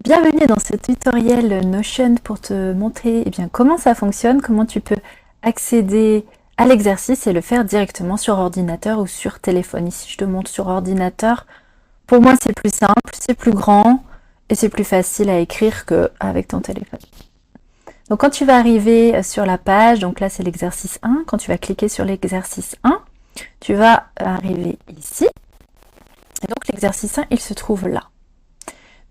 Bienvenue dans ce tutoriel Notion pour te montrer comment ça fonctionne, comment tu peux accéder à l'exercice et le faire directement sur ordinateur ou sur téléphone. Ici je te montre sur ordinateur. Pour moi c'est plus simple, c'est plus grand et c'est plus facile à écrire qu'avec ton téléphone. Donc quand tu vas arriver sur la page, donc là c'est l'exercice 1, quand tu vas cliquer sur l'exercice 1, tu vas arriver ici. Et donc l'exercice 1 il se trouve là.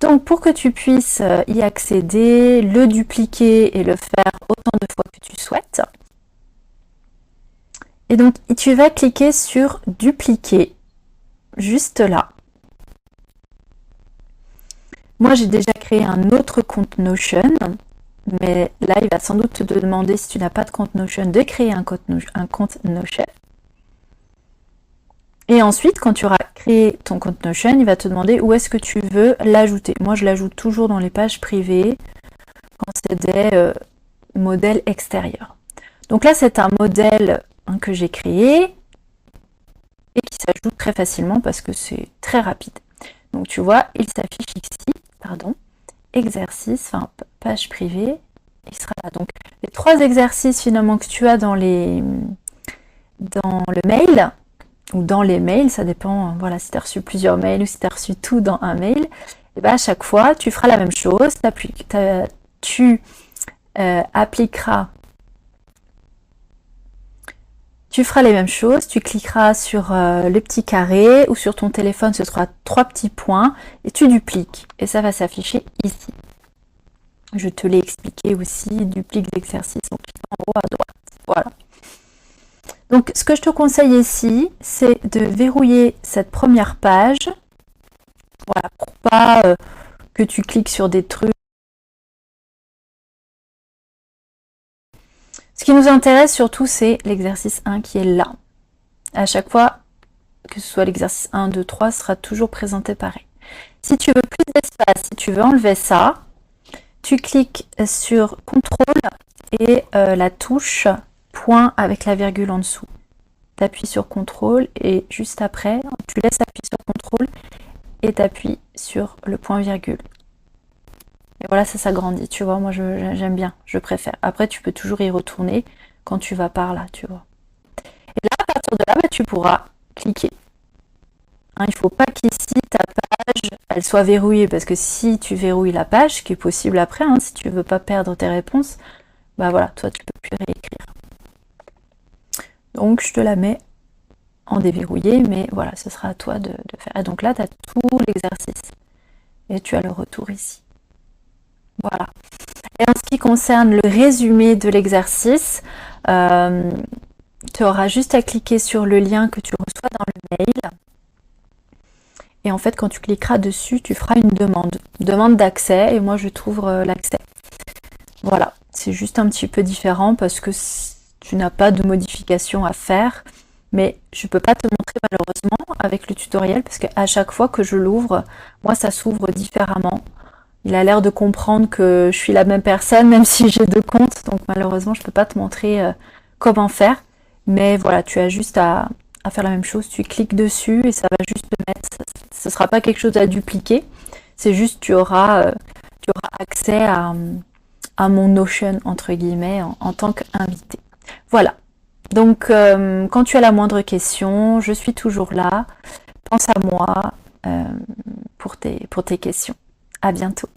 Donc pour que tu puisses y accéder, le dupliquer et le faire autant de fois que tu souhaites. Et donc tu vas cliquer sur dupliquer, juste là. Moi j'ai déjà créé un autre compte Notion, mais là il va sans doute te demander, si tu n'as pas de compte Notion, de créer un compte Notion. Et ensuite, quand tu auras créé ton compte Notion, il va te demander où est-ce que tu veux l'ajouter. Moi, je l'ajoute toujours dans les pages privées, quand c'est des modèles extérieurs. Donc là, c'est un modèle que j'ai créé et qui s'ajoute très facilement parce que c'est très rapide. Donc tu vois, il s'affiche ici, exercice, page privée, il sera là. Donc les 3 exercices finalement que tu as dans le mail, ou dans les mails, ça dépend, voilà, si tu as reçu plusieurs mails ou si tu as reçu tout dans un mail, et bien à chaque fois, tu feras la même chose, tu feras les mêmes choses, tu cliqueras sur le petit carré ou sur ton téléphone, ce sera 3 petits points, et tu dupliques, et ça va s'afficher ici. Je te l'ai expliqué aussi, duplique l'exercice en cliquant en haut à droite, voilà. Donc, ce que je te conseille ici, c'est de verrouiller cette première page. Voilà, pour pas que tu cliques sur des trucs. Ce qui nous intéresse surtout, c'est l'exercice 1 qui est là. À chaque fois, que ce soit l'exercice 1, 2, 3, sera toujours présenté pareil. Si tu veux plus d'espace, si tu veux enlever ça, tu cliques sur CTRL et la touche point avec la virgule en dessous. Tu appuies sur CTRL et juste après, tu laisses appuyer sur CTRL et tu appuies sur le point virgule. Et voilà, ça s'agrandit, tu vois, moi j'aime bien, je préfère. Après, tu peux toujours y retourner quand tu vas par là, tu vois. Et là, à partir de là, tu pourras cliquer. Il ne faut pas qu'ici, ta page, elle soit verrouillée, parce que si tu verrouilles la page, ce qui est possible après, si tu ne veux pas perdre tes réponses, bah voilà, toi, tu ne peux plus réécrire. Donc, je te la mets en déverrouillé, mais voilà, ce sera à toi de faire. Et donc là, tu as tout l'exercice. Et tu as le retour ici. Voilà. Et en ce qui concerne le résumé de l'exercice, tu auras juste à cliquer sur le lien que tu reçois dans le mail. Et en fait, quand tu cliqueras dessus, tu feras une demande d'accès, et moi je t'ouvre l'accès. Voilà, c'est juste un petit peu différent parce que tu n'as pas de modification à faire, mais je ne peux pas te montrer malheureusement avec le tutoriel parce qu'à chaque fois que je l'ouvre, moi ça s'ouvre différemment. Il a l'air de comprendre que je suis la même personne même si j'ai 2 comptes, donc malheureusement je ne peux pas te montrer comment faire, mais voilà, tu as juste à faire la même chose, tu cliques dessus et ça va juste te mettre, ce ne sera pas quelque chose à dupliquer, c'est juste tu auras accès à mon Notion entre guillemets en tant qu'invité. Voilà, donc quand tu as la moindre question, je suis toujours là, pense à moi pour tes questions. À bientôt.